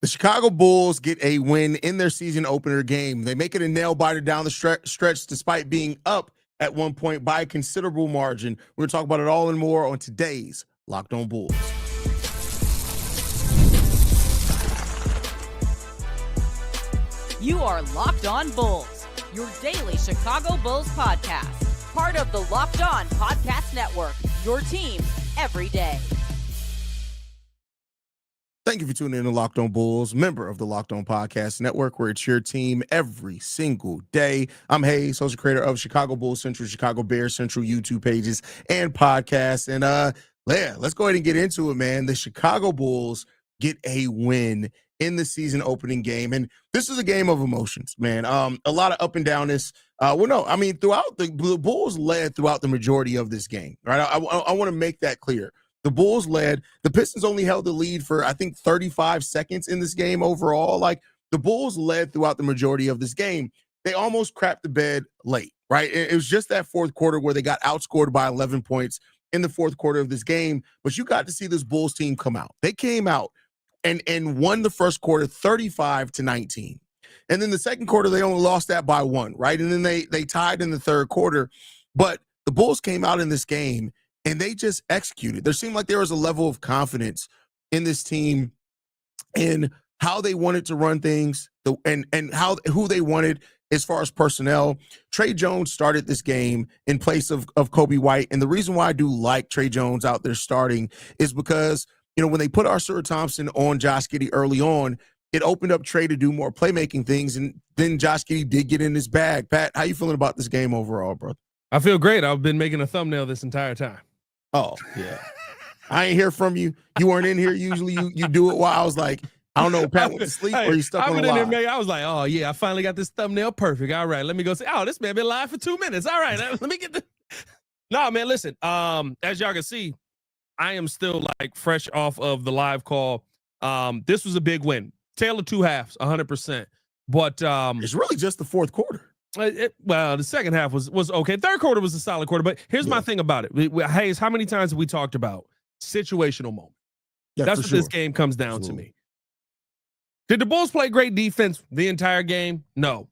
The Chicago Bulls get a win in their season opener game. They make it a nail-biter down the stretch despite being up at one point by a considerable margin. We're going to talk about it all and more on today's Locked On Bulls. You are Locked On Bulls, your daily Chicago Bulls podcast. Part of the Locked On Podcast Network, your team every day. Thank you for tuning in to Locked On Bulls, member of the Locked On Podcast Network, where it's your team every single day. I'm Hayes, host and creator of Chicago Bulls Central, Chicago Bears Central YouTube pages and podcasts. And let's go ahead and get into it, man. The Chicago Bulls get a win in the season opening game. And this is a game of emotions, man. A lot of up and downness. Throughout the Bulls led throughout the majority of this game, right? I want to make that clear. The Bulls led. The Pistons only held the lead for, I think, 35 seconds in this game overall. Like, the Bulls led throughout the majority of this game. They almost crapped the bed late, right? It was just that fourth quarter where they got outscored by 11 points in the fourth quarter of this game. But you got to see this Bulls team come out. They came out and won the first quarter 35-19. And then the second quarter, they only lost that by one, right? And then they tied in the third quarter. But the Bulls came out in this game and they just executed. There seemed like there was a level of confidence in this team in how they wanted to run things and who they wanted as far as personnel. Tre Jones started this game in place of Kobe White. And the reason why I do like Tre Jones out there starting is because, you know, when they put Arthur Thompson on Josh Giddey early on, it opened up Tre to do more playmaking things. And then Josh Giddey did get in his bag. Pat, how you feeling about this game overall, brother? I feel great. I've been making a thumbnail this entire time. Oh, yeah. I ain't hear from you. You weren't in here. Usually you do it while I was like, I don't know, Pat went to sleep or you stuck on the live. I was like, oh, yeah, I finally got this thumbnail perfect. All right, let me go say, oh, this man been live for 2 minutes. All right, let me get the. No, man, listen, as y'all can see, I am still like fresh off of the live call. This was a big win. Tale of two halves, 100%. But it's really just the fourth quarter. The second half was okay. Third quarter was a solid quarter, but here's my thing about it. Hayes, how many times have we talked about situational moment? Yeah, that's what this game comes down to me. Did the Bulls play great defense the entire game? No.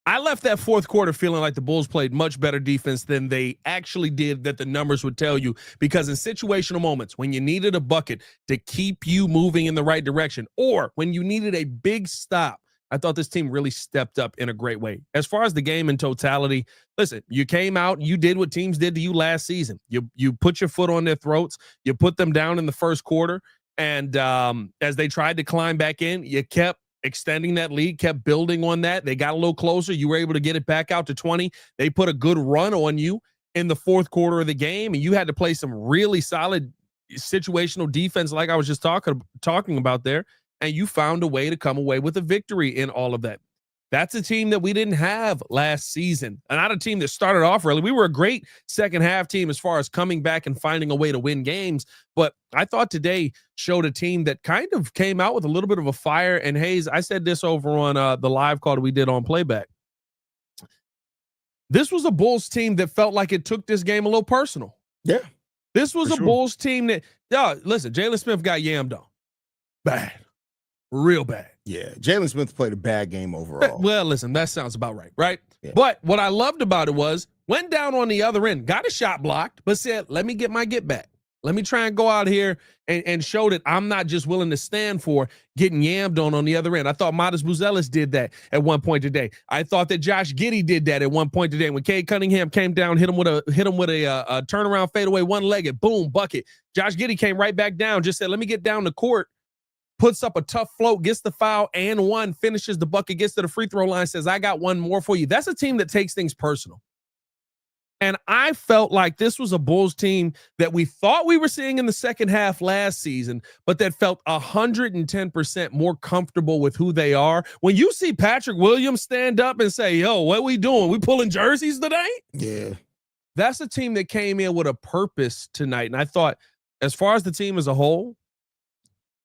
I left that fourth quarter feeling like the Bulls played much better defense than they actually did, that the numbers would tell you, because in situational moments, when you needed a bucket to keep you moving in the right direction, or when you needed a big stop, I thought this team really stepped up in a great way. As far as the game in totality, listen, you came out, you did what teams did to you last season. You put your foot on their throats, you put them down in the first quarter, and as they tried to climb back in, you kept extending that lead, kept building on that. They got a little closer. You were able to get it back out to 20. They put a good run on you in the fourth quarter of the game, and you had to play some really solid situational defense like I was just talking about there. And you found a way to come away with a victory in all of that. That's a team that we didn't have last season. And not a team that started off early. We were a great second half team as far as coming back and finding a way to win games. But I thought today showed a team that kind of came out with a little bit of a fire. And Hayes, I said this over on the live call that we did on Playback. This was a Bulls team that felt like it took this game a little personal. Yeah. This was a Bulls team that, listen, Jalen Smith got yammed on. Bad. Real bad. Yeah, Jalen Smith played a bad game overall. Well, listen, that sounds about right? Yeah. But what I loved about it was, went down on the other end, got a shot blocked, but said, let me get my get back. Let me try and go out here and show that I'm not just willing to stand for getting yammed on the other end. I thought Buzelis did that at one point today. I thought that Josh Giddey did that at one point today. When Cade Cunningham came down, hit him with a turnaround fadeaway, one-legged, boom, bucket. Josh Giddey came right back down, just said, let me get down the court. Puts up a tough float, gets the foul and one, finishes the bucket, gets to the free throw line, says, I got one more for you. That's a team that takes things personal. And I felt like this was a Bulls team that we thought we were seeing in the second half last season, but that felt 110% more comfortable with who they are. When you see Patrick Williams stand up and say, yo, what we doing? We pulling jerseys today? Yeah. That's a team that came in with a purpose tonight. And I thought, as far as the team as a whole,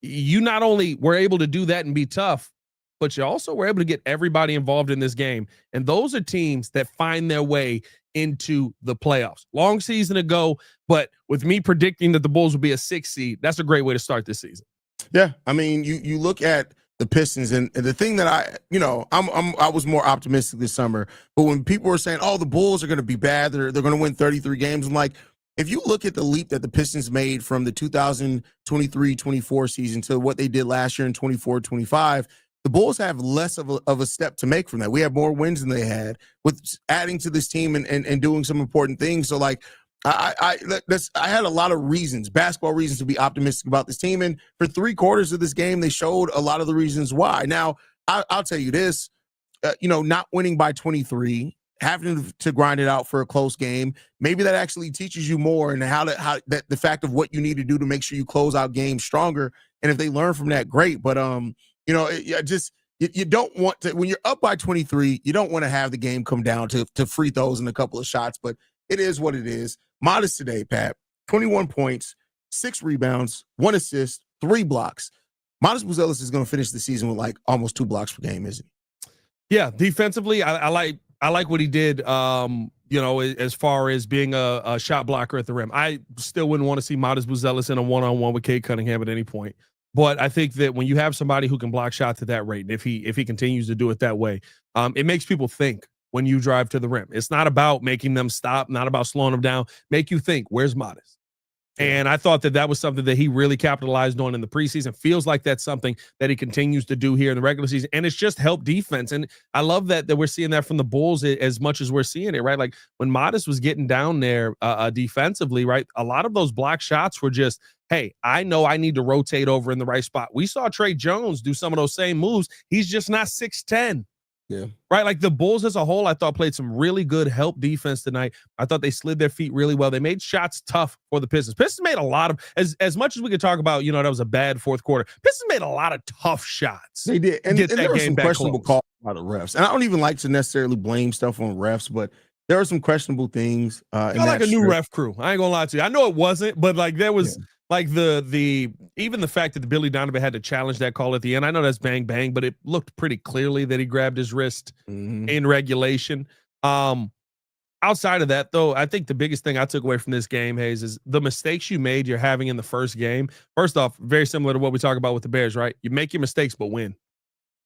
you not only were able to do that and be tough, but you also were able to get everybody involved in this game. And those are teams that find their way into the playoffs. Long season ago, but with me predicting that the Bulls will be a 6 seed, that's a great way to start this season. Yeah, I mean, you look at the Pistons, and the thing that I was more optimistic this summer, but when people were saying, "Oh, the Bulls are going to be bad, they're going to win 33 games," I'm like, if you look at the leap that the Pistons made from the 2023-24 season to what they did last year in 24-25, the Bulls have less of a step to make from that. We have more wins than they had with adding to this team and doing some important things. So, like, I had a lot of reasons, basketball reasons, to be optimistic about this team. And for 3/4 of this game, they showed a lot of the reasons why. Now, I'll tell you this, not winning by 23, having to grind it out for a close game, maybe that actually teaches you more, and how that the fact of what you need to do to make sure you close out games stronger. And if they learn from that, great. But you don't want to, when you're up by 23, you don't want to have the game come down to free throws and a couple of shots. But it is what it is. Modest today, Pat. 21 points, 6 rebounds, 1 assist, 3 blocks. Modest Buzelis is going to finish the season with like almost 2 blocks per game, isn't he? Yeah, defensively, I like what he did. As far as being a shot blocker at the rim. I still wouldn't want to see Modest Buzelis in a one-on-one with Cade Cunningham at any point. But I think that when you have somebody who can block shots at that rate, and if he continues to do it that way, it makes people think when you drive to the rim. It's not about making them stop, not about slowing them down. Make you think, where's Modest? And I thought that was something that he really capitalized on in the preseason. Feels like that's something that he continues to do here in the regular season. And it's just helped defense. And I love that we're seeing that from the Bulls as much as we're seeing it, right? Like when Modest was getting down there defensively, right? A lot of those block shots were just, hey, I know I need to rotate over in the right spot. We saw Trey Jones do some of those same moves. He's just not 6'10". Yeah. Right. Like the Bulls as a whole, I thought played some really good help defense tonight. I thought they slid their feet really well. They made shots tough for the Pistons. Pistons made a lot of, as much as we could talk about, that was a bad fourth quarter. Pistons made a lot of tough shots. They did. And there were some questionable calls by the refs. And I don't even like to necessarily blame stuff on refs, but there were some questionable things. I like a new ref crew. I ain't gonna lie to you. I know it wasn't, but like there was like even the fact that the Billy Donovan had to challenge that call at the end. I know that's bang bang, but it looked pretty clearly that he grabbed his wrist in regulation. Outside of that, though, I think the biggest thing I took away from this game, Hayes, is the mistakes you're having in the first game. First off, very similar to what we talk about with the Bears, right? You make your mistakes, but win.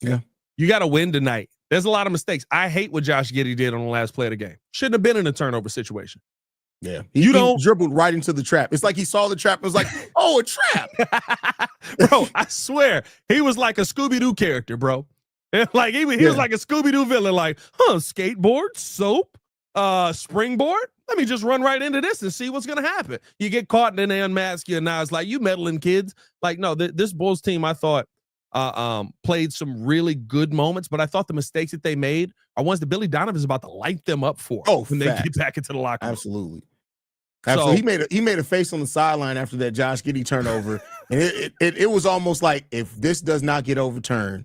Yeah. You got to win tonight. There's a lot of mistakes. I hate what Josh Giddey did on the last play of the game. Shouldn't have been in a turnover situation. Yeah. He dribbled right into the trap. It's like he saw the trap and was like, oh, a trap. Bro, I swear, he was like a Scooby-Doo character, bro. Like he was like a Scooby-Doo villain, like, skateboard, soap, springboard. Let me just run right into this and see what's going to happen. You get caught and then they unmask you, and now it's like, you meddling kids. Like, no, this Bulls team, I thought, played some really good moments, but I thought the mistakes that they made are ones that Billy Donovan is about to light them up for when they get back into the locker room. Absolutely. So, he made a face on the sideline after that Josh Giddey turnover, and it was almost like, if this does not get overturned,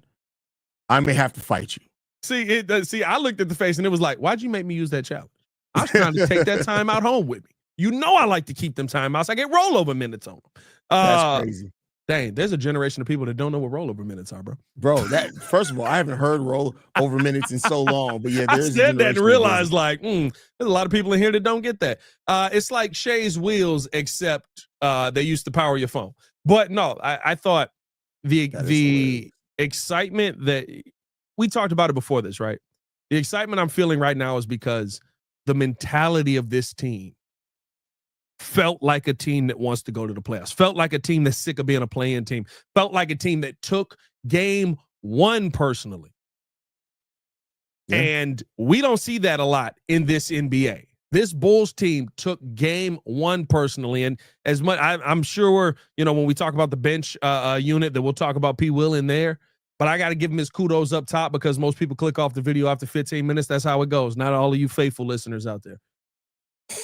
I may have to fight you. See, I looked at the face and it was like, why'd you make me use that challenge? I was trying to take that timeout home with me. I like to keep them timeouts. I get rollover minutes on them. That's crazy. Dang, there's a generation of people that don't know what rollover minutes are, bro. Bro, that first of all, I haven't heard rollover minutes in so long, but yeah, I said that and realized there's a lot of people in here that don't get that. It's like Shay's wheels, except they used to power your phone. But no, I thought the excitement that we talked about it before this, right? The excitement I'm feeling right now is because the mentality of this team felt like a team that wants to go to the playoffs, felt like a team that's sick of being a play-in team, felt like a team that took game one personally. Yeah. And we don't see that a lot in this NBA. This Bulls team took game one personally. And as much, I'm sure, when we talk about the bench unit, that we'll talk about P. Will in there, but I got to give him his kudos up top, because most people click off the video after 15 minutes. That's how it goes. Not all of you faithful listeners out there.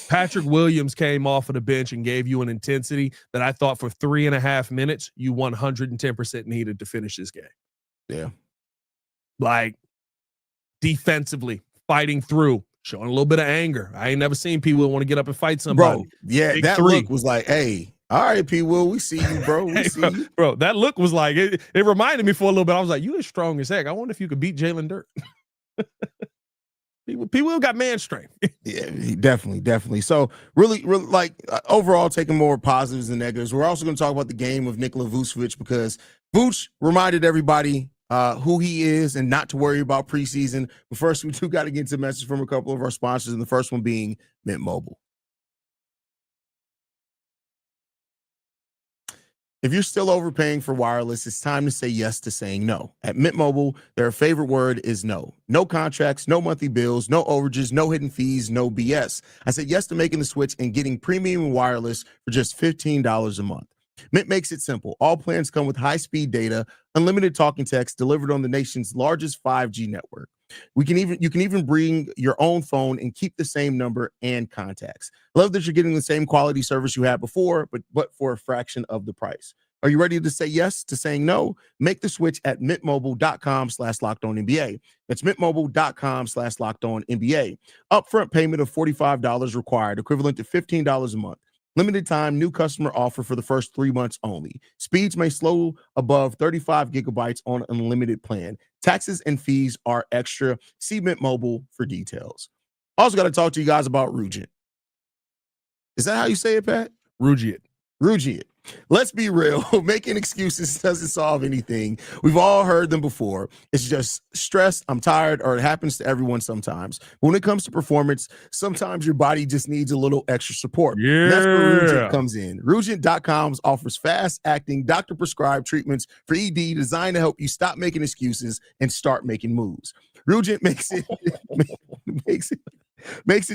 Patrick Williams came off of the bench and gave you an intensity that I thought for 3.5 minutes, you 110% needed to finish this game. Yeah. Like defensively, fighting through, showing a little bit of anger. I ain't never seen P. Will want to get up and fight somebody. Bro, yeah, Big that three. Look was like, hey, all right, P. Will, we see you, bro. We see you. Bro, that look was like, it reminded me for a little bit. I was like, you are strong as heck. I wonder if you could beat Jalen Dirt. People got man strength. Yeah, definitely. So really like overall taking more positives than negatives. We're also going to talk about the game of Nikola Vučević because Vooch reminded everybody who he is and not to worry about preseason. But first, we do got to get to a message from a couple of our sponsors, and the first one being Mint Mobile. If you're still overpaying for wireless, it's time to say yes to saying no. At Mint Mobile, their favorite word is no. No contracts, no monthly bills, no overages, no hidden fees, no BS. I said yes to making the switch and getting premium wireless for just $15 a month. Mint makes it simple. All plans come with high-speed data, unlimited talking text delivered on the nation's largest 5G network. You can even bring your own phone and keep the same number and contacts. Love that you're getting the same quality service you had before, but for a fraction of the price. Are you ready to say yes to saying no? Make the switch at mintmobile.com/LockedOnNBA. That's mintmobile.com/LockedOnNBA. Upfront payment of $45 required, equivalent to $15 a month. Limited time new customer offer for the first 3 months only. Speeds may slow above 35 gigabytes on unlimited plan. Taxes and fees are extra. See Mint Mobile for details. Also got to talk to you guys about Rugent. Is that how you say it, Pat? Rugent. Let's be real. Making excuses doesn't solve anything. We've all heard them before. It's just stress, I'm tired, or it happens to everyone sometimes. But when it comes to performance, sometimes your body just needs a little extra support. Yeah. And that's where Rugent comes in. Rugent.com offers fast-acting, doctor-prescribed treatments for ED designed to help you stop making excuses and start making moves. Rugent makes it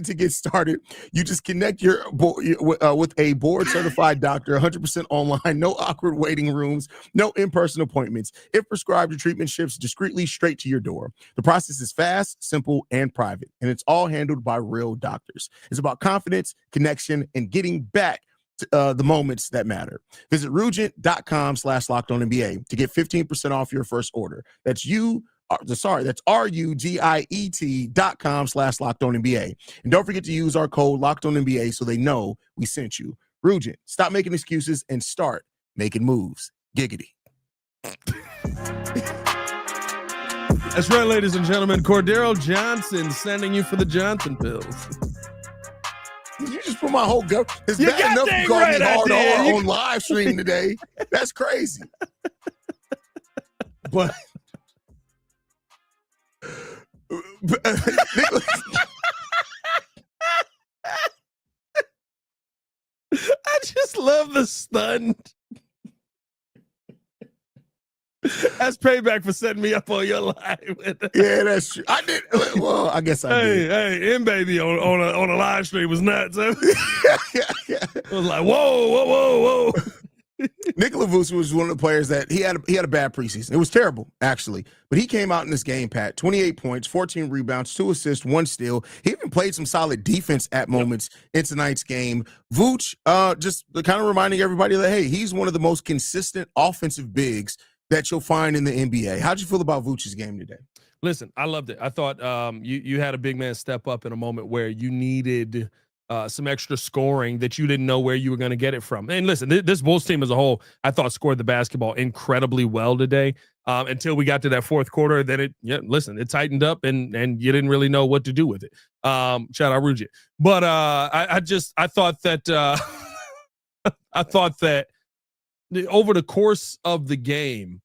to get started. You just connect with a board-certified doctor, 100% online, no awkward waiting rooms, no in-person appointments. If prescribed, your treatment ships discreetly straight to your door. The process is fast, simple, and private, and it's all handled by real doctors. It's about confidence, connection, and getting back to the moments that matter. Visit Rugent.com/LockedOnNBA to get 15% off your first order. That's RUGIET.com/LockedOnNBA. And don't forget to use our code LockedOnNBA so they know we sent you. Rugent, stop making excuses and start making moves. Giggity. That's right, ladies and gentlemen. Cordero Johnson sending you for the Johnson pills. Did you just put my whole go? It's bad enough you called me hard on live stream today. That's crazy. But I just love the stunned. That's payback for setting me up on your live. Yeah, that's true. I did. Well, I guess I did. Hey, M-Baby on a live stream was nuts. Yeah. It was like, whoa. Nikola Vučević was one of the players that he had a bad preseason. It was terrible, actually. But he came out in this game, Pat, 28 points, 14 rebounds, 2 assists, 1 steal. He even played some solid defense at moments in tonight's game. Vooch, just kind of reminding everybody that, hey, he's one of the most consistent offensive bigs that you'll find in the NBA. How'd you feel about Vooch's game today? Listen, I loved it. I thought you had a big man step up in a moment where you needed some extra scoring that you didn't know where you were going to get it from. And listen, this Bulls team as a whole, I thought scored the basketball incredibly well today until we got to that fourth quarter. Then it tightened up and you didn't really know what to do with it. Shout out Rugent. But I thought that over the course of the game,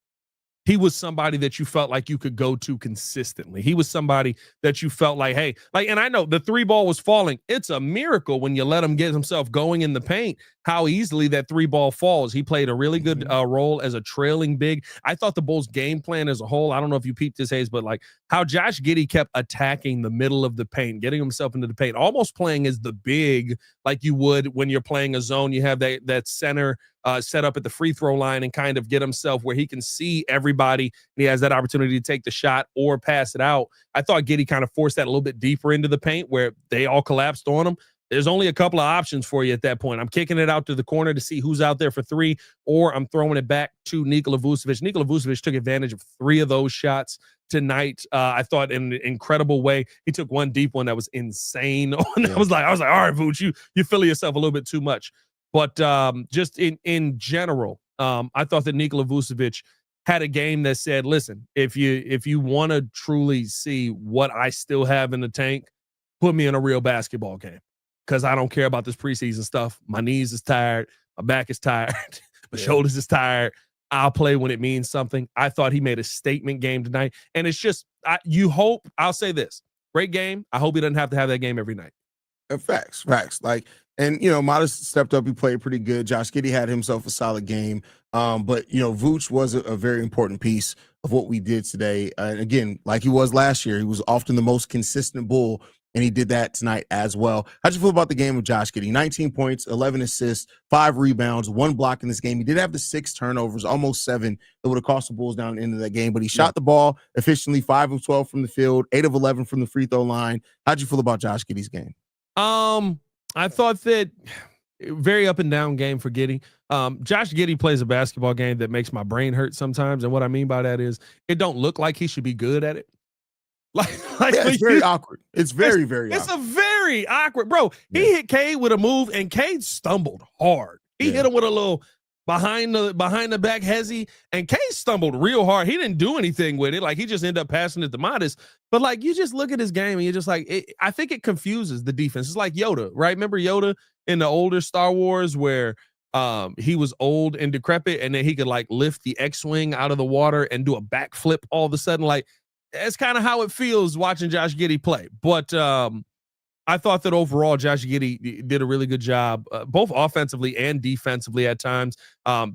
he was somebody that you felt like you could go to consistently. He was somebody that you felt like, hey, and I know the 3 ball was falling. It's a miracle when you let him get himself going in the paint, how easily that 3 ball falls. He played a really good role as a trailing big. I thought the Bulls game plan as a whole, I don't know if you peeped this, Hayes, but like how Josh Giddey kept attacking the middle of the paint, getting himself into the paint, almost playing as the big like you would when you're playing a zone. You have that center set up at the free throw line and kind of get himself where he can see everybody and he has that opportunity to take the shot or pass it out. I thought Giddey kind of forced that a little bit deeper into the paint where they all collapsed on him. There's only a couple of options for you at that point. I'm kicking it out to the corner to see who's out there for 3, or I'm throwing it back to Nikola Vučević. Nikola Vučević took advantage of 3 of those shots tonight. I thought in an incredible way. He took one deep one that was insane. I was like, all right, Vooch, you feeling yourself a little bit too much. But just in general, I thought that Nikola Vučević had a game that said, listen, if you want to truly see what I still have in the tank, put me in a real basketball game, because I don't care about this preseason stuff. My knees is tired. My back is tired. My shoulders is tired. I'll play when it means something. I thought he made a statement game tonight. And it's just, you hope, I'll say this, great game. I hope he doesn't have to have that game every night. Facts. Like, and, Modest stepped up. He played pretty good. Josh Giddey had himself a solid game. But, Vooch was a very important piece of what we did today. And again, like he was last year, he was often the most consistent Bull, and he did that tonight as well. How'd you feel about the game of Josh Giddey? 19 points, 11 assists, 5 rebounds, 1 block in this game. He did have the 6 turnovers, almost 7, that would have cost the Bulls down into that game. But he shot the ball efficiently, 5 of 12 from the field, 8 of 11 from the free throw line. How'd you feel about Josh Giddey's game? I thought that very up and down game for Giddey. Josh Giddey plays a basketball game that makes my brain hurt sometimes. And what I mean by that is it don't look like he should be good at it. Like it's very awkward. It's very awkward. It's a very awkward, bro. He hit Cade with a move, and Cade stumbled hard. He hit him with a little behind the back hezzy, and Cade stumbled real hard. He didn't do anything with it. Like, he just ended up passing it to Modest. But like, you just look at his game and you're just like, I think it confuses the defense. It's like Yoda, right? Remember Yoda in the older Star Wars where he was old and decrepit, and then he could like lift the X-Wing out of the water and do a backflip all of a sudden. Like, that's kind of how it feels watching Josh Giddey play. But I thought that overall Josh Giddey did a really good job, both offensively and defensively at times.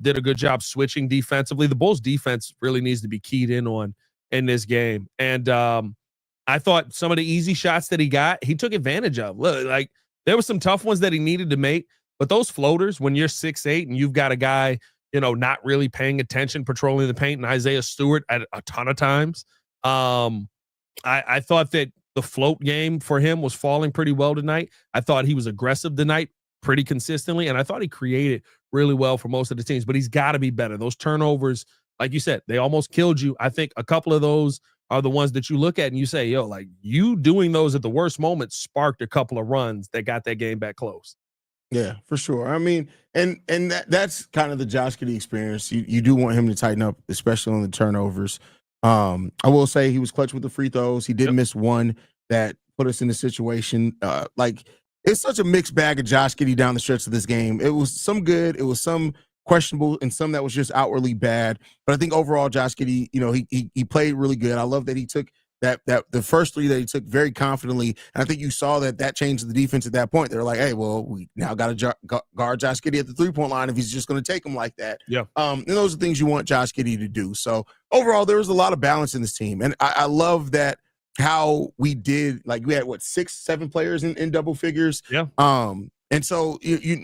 Did a good job switching defensively. The Bulls defense really needs to be keyed in on in this game. And I thought some of the easy shots that he got, he took advantage of. Look, like, there were some tough ones that he needed to make, but those floaters, when you're 6'8" and you've got a guy, not really paying attention, patrolling the paint, and Isaiah Stewart at a ton of times. I thought that the float game for him was falling pretty well tonight. I thought he was aggressive tonight pretty consistently, and I thought he created really well for most of the teams, but he's got to be better. Those turnovers, like you said, they almost killed you. I think a couple of those are the ones that you look at and you say, yo, like, you doing those at the worst moment sparked a couple of runs that got that game back close. Yeah, for sure. I mean, and that's kind of the Josh Giddey experience. You do want him to tighten up, especially on the turnovers. I will say he was clutch with the free throws. He did miss one that put us in a situation. Like, it's such a mixed bag of Josh Giddey down the stretch of this game. It was some good, it was some questionable, and some that was just outwardly bad. But I think overall, Josh Giddey, he played really good. I love that he took that the first 3 that he took very confidently. And I think you saw that changed the defense at that point. They were like, hey, well, we now got to guard Josh Giddey at the 3-point line if he's just going to take him like that. Yeah. And those are things you want Josh Giddey to do. So overall, there was a lot of balance in this team. And I love that how we did, like, we had 6-7 players in double figures. Yeah. And so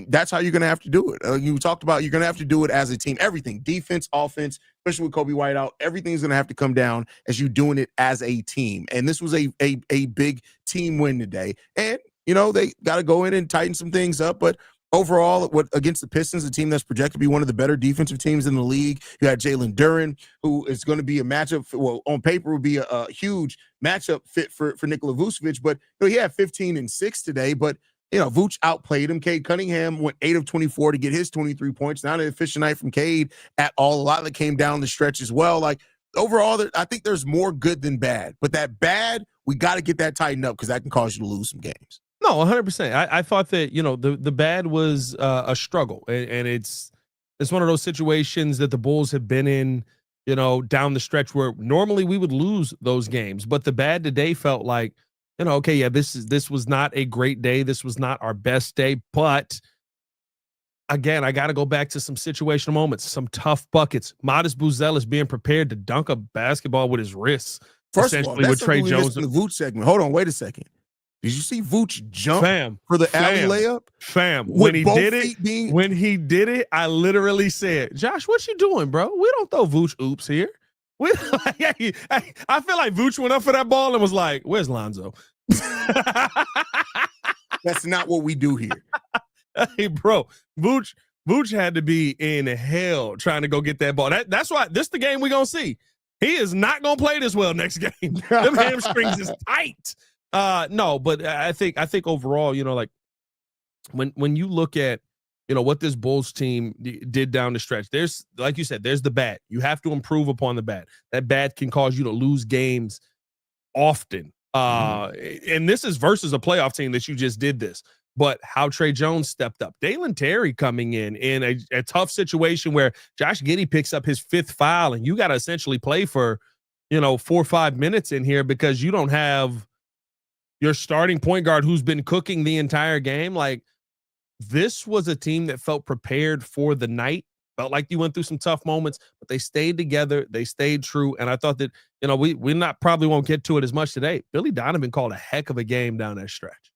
that's how you're going to have to do it. You talked about you're going to have to do it as a team. Everything, defense, offense, especially with Kobe White out, everything's going to have to come down as you doing it as a team. And this was a big team win today. And, they got to go in and tighten some things up. But overall, against the Pistons, a team that's projected to be one of the better defensive teams in the league, you had Jalen Duren, who is going to be a matchup, on paper would be a huge matchup fit for Nikola Vučević. But he had 15 and 6 today, but Vooch outplayed him. Cade Cunningham went 8 of 24 to get his 23 points. Not an efficient night from Cade at all. A lot that came down the stretch as well. Like, overall, I think there's more good than bad. But that bad, we got to get that tightened up because that can cause you to lose some games. No, 100%. I thought that, the bad was a struggle. And it's one of those situations that the Bulls have been in, down the stretch where normally we would lose those games. But the bad today felt like, okay, yeah, this was not a great day. This was not our best day. But again, I got to go back to some situational moments, some tough buckets. Modest Buzelis being prepared to dunk a basketball with his wrists. First of all, that's with Trey Jones in the Vooch segment. Hold on, wait a second. Did you see Vooch jump for the alley layup? When he did it, I literally said, Josh, what you doing, bro? We don't throw Vooch oops here. I feel like Vooch went up for that ball and was like, where's Lonzo? That's not what we do here. Hey, bro, Vooch had to be in hell trying to go get that ball. That's why this is the game we're going to see. He is not going to play this well next game. Them hamstrings is tight. No, but I think overall, like, when you look at what this Bulls team did down the stretch. There's, like you said, there's the bad. You have to improve upon the bad. That bad can cause you to lose games often. And this is versus a playoff team that you just did this. But how Trey Jones stepped up. Dalen Terry coming in a tough situation where Josh Giddey picks up his 5th foul, and you got to essentially play for, 4 or 5 minutes in here because you don't have your starting point guard who's been cooking the entire game. Like, this was a team that felt prepared for the night. Felt like you went through some tough moments, but they stayed together. They stayed true. And I thought that, we probably won't get to it as much today. Billy Donovan called a heck of a game down that stretch.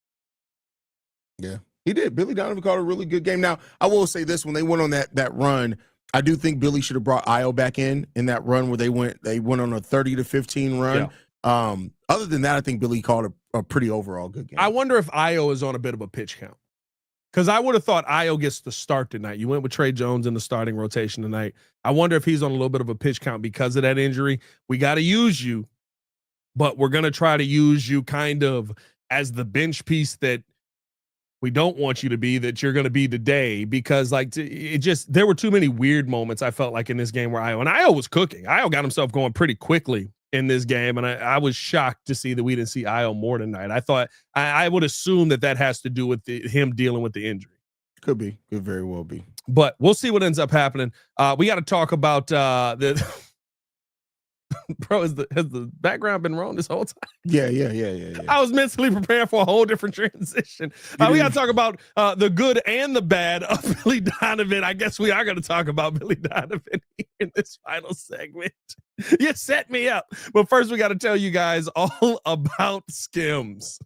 Yeah, he did. Billy Donovan called a really good game. Now, I will say this: when they went on that run, I do think Billy should have brought Ayo back in that run where they went on a 30-15 run. Yeah. Other than that, I think Billy called a pretty overall good game. I wonder if Ayo is on a bit of a pitch count, because I would have thought Ayo gets the start tonight. You went with Trey Jones in the starting rotation tonight. I wonder if he's on a little bit of a pitch count because of that injury. We got to use you, but we're going to try to use you kind of as the bench piece that we don't want you to be, that you're going to be today, because there were too many weird moments I felt like in this game where Ayo was cooking. Ayo got himself going pretty quickly in this game, and I was shocked to see that we didn't see Ayo more tonight. I thought I would assume that has to do with him dealing with the injury. Could be. Could very well be. But we'll see what ends up happening. We got to talk about the bro, has the background been wrong this whole time? Yeah. I was mentally preparing for a whole different transition. We got to talk about the good and the bad of Billy Donovan. I guess we are going to talk about Billy Donovan in this final segment. You set me up. But first, we got to tell you guys all about Skims.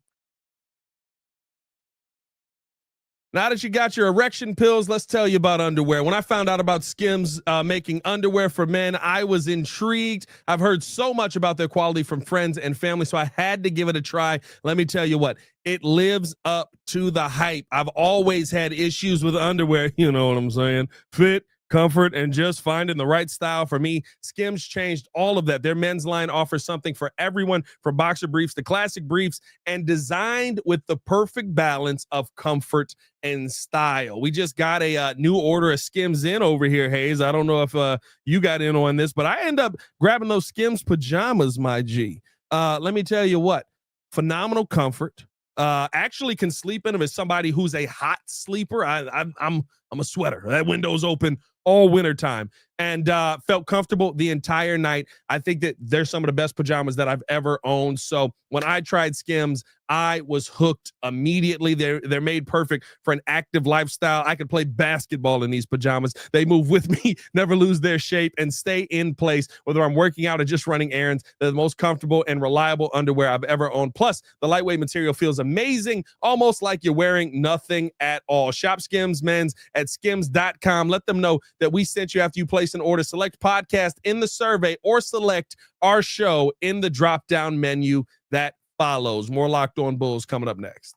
Now that you got your erection pills, let's tell you about underwear. When I found out about Skims making underwear for men, I was intrigued. I've heard so much about their quality from friends and family, so I had to give it a try. Let me tell you what, it lives up to the hype. I've always had issues with underwear, you know what I'm saying? Fit, comfort, and just finding the right style for me. Skims changed all of that. Their men's line offers something for everyone, from boxer briefs to classic briefs, and designed with the perfect balance of comfort and style. We just got a new order of Skims in over here, Hayes. I don't know if you got in on this, but I end up grabbing those Skims pajamas, my G. Let me tell you what, phenomenal comfort. Actually can sleep in them as somebody who's a hot sleeper. I'm a sweater. That window's open all wintertime, and felt comfortable the entire night. I think that they're some of the best pajamas that I've ever owned. So when I tried Skims, I was hooked immediately. They're made perfect for an active lifestyle. I could play basketball in these pajamas. They move with me, never lose their shape, and stay in place, whether I'm working out or just running errands. They're the most comfortable and reliable underwear I've ever owned. Plus, the lightweight material feels amazing, almost like you're wearing nothing at all. Shop Skims Men's at skims.com. Let them know that we sent you after you place an order. Select podcast in the survey or select our show in the drop-down menu that follows. More Locked On Bulls coming up next.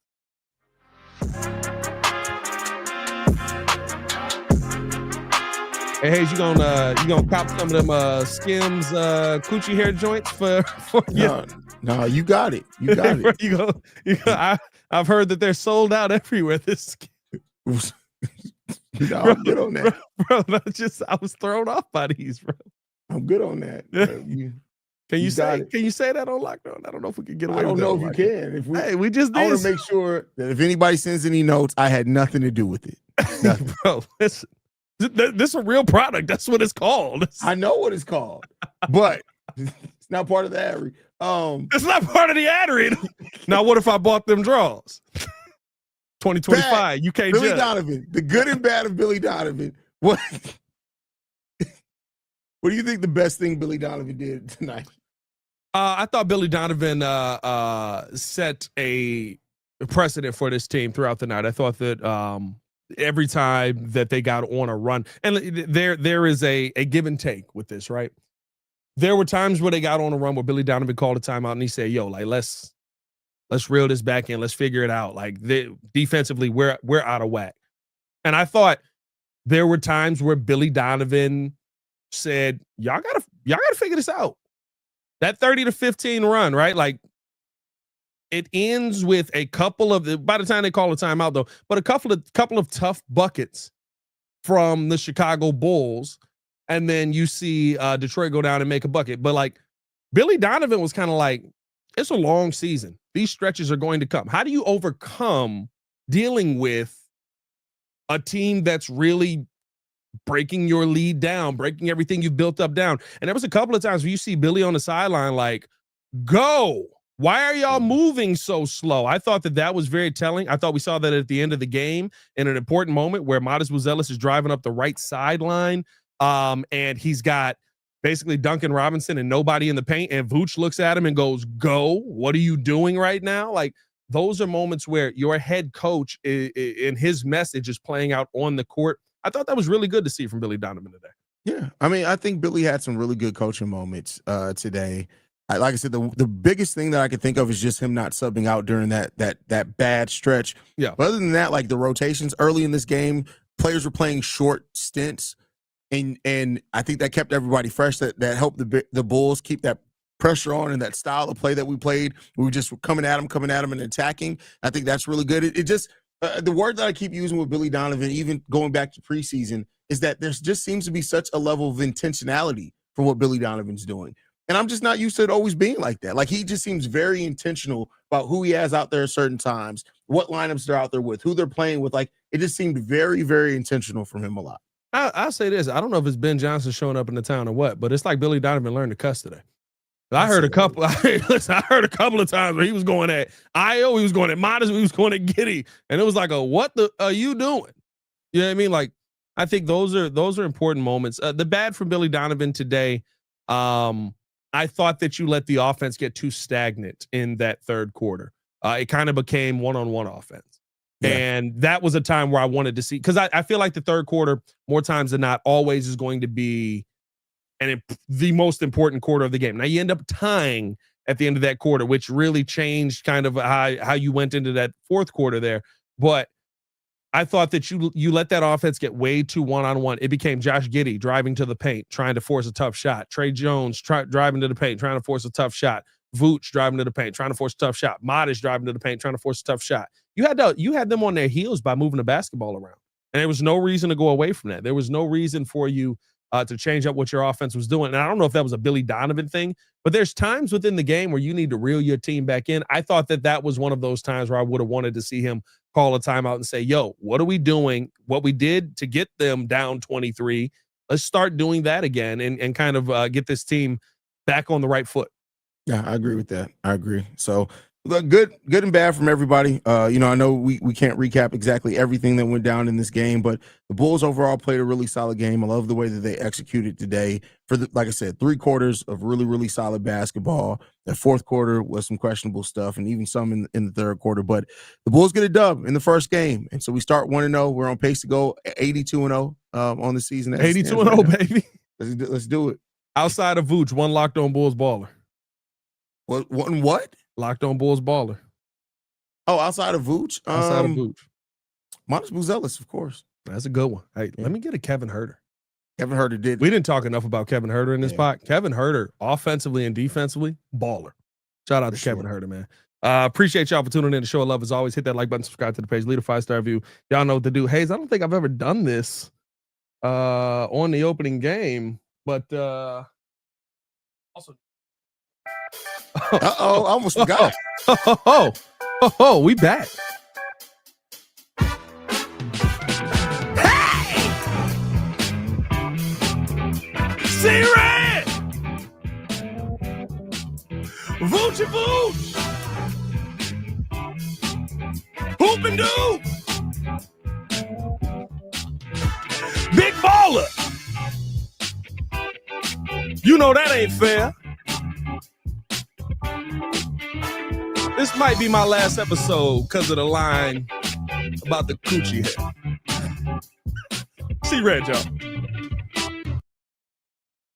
Hey, Hayes, you gonna cop some of them Skims coochie hair joints for you? No, you got it. You got it. you go. I've heard that they're sold out everywhere. This. No, I'm good on that, bro. I was thrown off by these, bro. I'm good on that. Can you say that on Lockdown? I don't know if we can get away. I don't with know that if you can. If we, hey, we just. I want to make sure that if anybody sends any notes, I had nothing to do with it. Bro, this is a real product. That's what it's called. I know what it's called, but it's not part of the ad read. It's not part of the ad read. Now, what if I bought them draws? 2025. Bad. You can't. Billy judge. Donovan. The good and bad of Billy Donovan. What do you think the best thing Billy Donovan did tonight? I thought Billy Donovan set a precedent for this team throughout the night. I thought that every time that they got on a run, and there is a give and take with this, right? There were times where they got on a run where Billy Donovan called a timeout and he said, "Yo, like let's reel this back in. Let's figure it out. Like defensively, we're out of whack." And I thought there were times where Billy Donovan said, y'all gotta figure this out. That 30-15 run, right? Like it ends with a couple of by the time they call a timeout though, but a couple of tough buckets from the Chicago Bulls, and then you see Detroit go down and make a bucket. But like Billy Donovan was kind of like, it's a long season. These stretches are going to come. How do you overcome dealing with a team that's really breaking your lead down, breaking everything you've built up down? And there was a couple of times where you see Billy on the sideline like, go. Why are y'all moving so slow? I thought that was very telling. I thought we saw that at the end of the game in an important moment where Buzelis is driving up the right sideline, and he's got basically Duncan Robinson and nobody in the paint, and Vooch looks at him and goes, go. What are you doing right now? Like, those are moments where your head coach in his message is playing out on the court. I thought that was really good to see from Billy Donovan today. Yeah. I mean, I think Billy had some really good coaching moments today. Like I said, the biggest thing that I could think of is just him not subbing out during that bad stretch. Yeah. But other than that, like the rotations early in this game, players were playing short stints, and I think that kept everybody fresh. That helped the Bulls keep that pressure on and that style of play that we played. We were just coming at them and attacking. I think that's really good. It just the word that I keep using with Billy Donovan, even going back to preseason, is that there just seems to be such a level of intentionality for what Billy Donovan's doing. And I'm just not used to it always being like that. Like, he just seems very intentional about who he has out there at certain times, what lineups they're out there with, who they're playing with. Like, it just seemed very, very intentional from him a lot. I'll say this. I don't know if it's Ben Johnson showing up in the town or what, but it's like Billy Donovan learned to cuss today. I heard a couple of times where he was going at Io, he was going at Modest, he was going at Giddey. And it was like, what the are you doing? You know what I mean? Like, I think those are important moments. The bad for Billy Donovan today, I thought that you let the offense get too stagnant in that third quarter. It kind of became one-on-one offense. Yeah. And that was a time where I wanted to see, because I feel like the third quarter, more times than not, always is going to be the most important quarter of the game. Now, you end up tying at the end of that quarter, which really changed kind of how you went into that fourth quarter there. But I thought that you let that offense get way too one-on-one. It became Josh Giddey driving to the paint, trying to force a tough shot. Trey Jones driving to the paint, trying to force a tough shot. Vooch driving to the paint, trying to force a tough shot. Modest driving to the paint, trying to force a tough shot. You had them on their heels by moving the basketball around. And there was no reason to go away from that. There was no reason for you to change up what your offense was doing. And I don't know if that was a Billy Donovan thing, but there's times within the game where you need to reel your team back in. I thought that was one of those times where I would have wanted to see him call a timeout and say, yo, what are we doing? What we did to get them down 23, let's start doing that again and kind of get this team back on the right foot. Yeah, I agree with that. I agree. So look, good and bad from everybody. I know we can't recap exactly everything that went down in this game, but the Bulls overall played a really solid game. I love the way that they executed today. Like I said, 3 quarters of really, really solid basketball. The fourth quarter was some questionable stuff, and even some in the third quarter. But the Bulls get a dub in the first game, and so we start 1-0. We're on pace to go 82-0 on the season. 82-0, baby. Let's do it. Outside of Vooch, one Locked On Bulls baller. What? Locked On Bulls baller. Oh, outside of Vooch? Outside of Vooch. Modest Buzelis, of course. That's a good one. Hey, Let me get a Kevin Huerter. Kevin Huerter did. We didn't talk enough about Kevin Huerter in this pod. Kevin Huerter, offensively and defensively, baller. Shout out to Kevin Huerter, man. Appreciate y'all for tuning in. The show of love as always. Hit that like button, subscribe to the page, leave a 5-star review. Y'all know what to do. Hayes, I don't think I've ever done this on the opening game, but also. I almost forgot. We back. Hey! C-Red! Vučević! Hoop and do! Big baller! You know that ain't fair. This might be my last episode because of the line about the coochie hair. C-Red, y'all.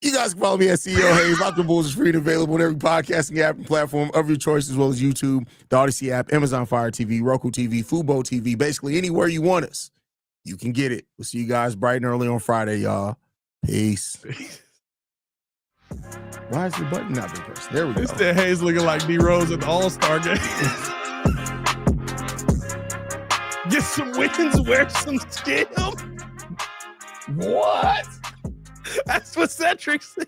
You guys can follow me at CEO Hayes. Locked On Bulls is free and available on every podcasting app and platform of your choice, as well as YouTube, the Odyssey app, Amazon Fire TV, Roku TV, Fubo TV, basically anywhere you want us. You can get it. We'll see you guys bright and early on Friday, y'all. Peace. Why is the button not being pressed? There we go. Instead, Hayes looking like D Rose at the All-Star game. Get some wins, wear some skin. What? That's what Cedric said.